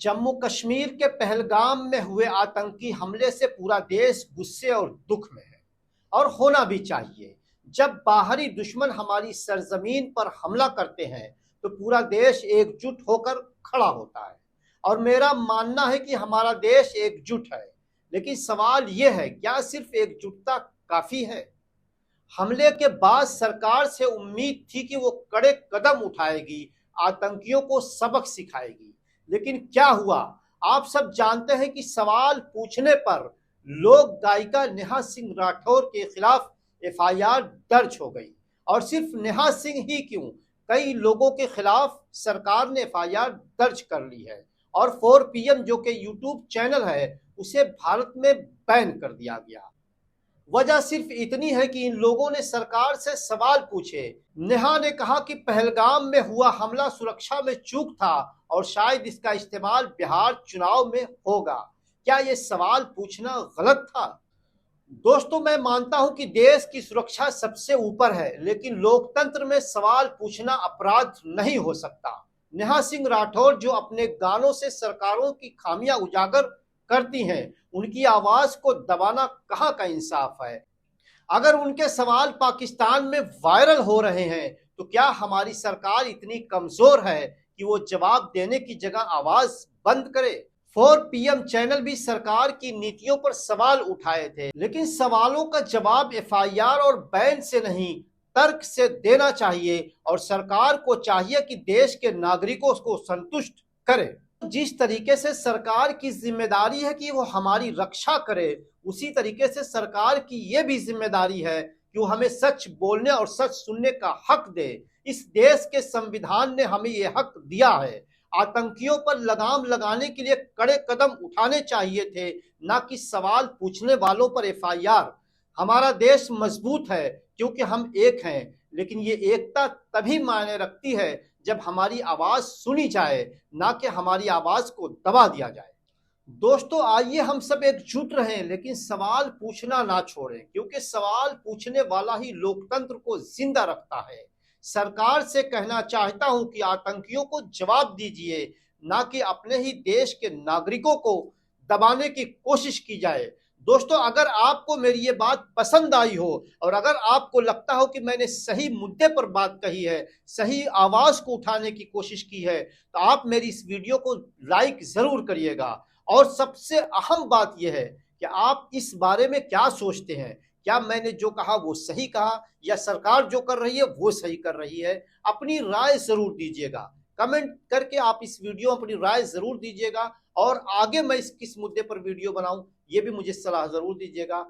जम्मू कश्मीर के पहलगाम में हुए आतंकी हमले से पूरा देश गुस्से और दुख में है और होना भी चाहिए। जब बाहरी दुश्मन हमारी सरजमीन पर हमला करते हैं तो पूरा देश एकजुट होकर खड़ा होता है और मेरा मानना है कि हमारा देश एकजुट है। लेकिन सवाल यह है, क्या सिर्फ एकजुटता काफी है? हमले के बाद सरकार से उम्मीद थी कि वो कड़े कदम उठाएगी, आतंकियों को सबक सिखाएगी। लेकिन क्या हुआ? आप सब जानते हैं कि सवाल पूछने पर लोक गायिका नेहा सिंह राठौर के खिलाफ एफआईआर दर्ज हो गई। और सिर्फ नेहा सिंह ही क्यों, कई लोगों के खिलाफ सरकार ने एफआईआर दर्ज कर ली है और 4PM जो कि यूट्यूब चैनल है उसे भारत में बैन कर दिया गया। वजह सिर्फ इतनी है कि इन लोगों ने सरकार से सवाल पूछे। नेहा ने कहा कि पहलगाम में हुआ हमला सुरक्षा में चूक था और शायद इसका इस्तेमाल बिहार चुनाव में होगा। क्या ये सवाल पूछना गलत था? दोस्तों, मैं मानता हूं कि देश की सुरक्षा सबसे ऊपर है, लेकिन लोकतंत्र में सवाल पूछना अपराध नहीं हो सकता। नेहा सिंह राठौर जो अपने गानों से सरकारों की खामियां उजागर करती हैं, उनकी आवाज को दबाना कहाँ का इंसाफ है? अगर उनके सवाल पाकिस्तान में वायरल हो रहे हैं तो क्या हमारी सरकार इतनी कमजोर है कि वो जवाब देने की जगह आवाज बंद करे? 4PM चैनल भी सरकार की नीतियों पर सवाल उठाए थे, लेकिन सवालों का जवाब एफआईआर और बैन से नहीं, तर्क से देना चाहिए। और सरकार को चाहिए कि देश के नागरिकों को संतुष्ट करे। जिस तरीके से सरकार की जिम्मेदारी है कि वो हमारी रक्षा करे, उसी तरीके से सरकार की ये भी जिम्मेदारी है कि वो हमें सच बोलने और सच सुनने का हक दे। इस देश के संविधान ने हमें ये हक दिया है। आतंकियों पर लगाम लगाने के लिए कड़े कदम उठाने चाहिए थे, ना कि सवाल पूछने वालों पर एफआईआर। हमारा देश मजबूत है क्योंकि हम एक हैं, लेकिन ये एकता तभी मायने रखती है जब हमारी आवाज सुनी जाए, ना कि हमारी आवाज को दबा दिया जाए। दोस्तों, आइए हम सब एकजुट रहें, लेकिन सवाल पूछना ना छोड़ें, क्योंकि सवाल पूछने वाला ही लोकतंत्र को जिंदा रखता है। सरकार से कहना चाहता हूं कि आतंकियों को जवाब दीजिए, ना कि अपने ही देश के नागरिकों को दबाने की कोशिश की जाए। दोस्तों, अगर आपको मेरी ये बात पसंद आई हो और अगर आपको लगता हो कि मैंने सही मुद्दे पर बात कही है, सही आवाज को उठाने की कोशिश की है, तो आप मेरी इस वीडियो को लाइक जरूर करिएगा। और सबसे अहम बात यह है कि आप इस बारे में क्या सोचते हैं? क्या मैंने जो कहा वो सही कहा या सरकार जो कर रही है वो सही कर रही है? अपनी राय जरूर दीजिएगा। कमेंट करके आप इस वीडियो में अपनी राय जरूर दीजिएगा और आगे मैं किस मुद्दे पर वीडियो बनाऊं ये भी मुझे सलाह जरूर दीजिएगा।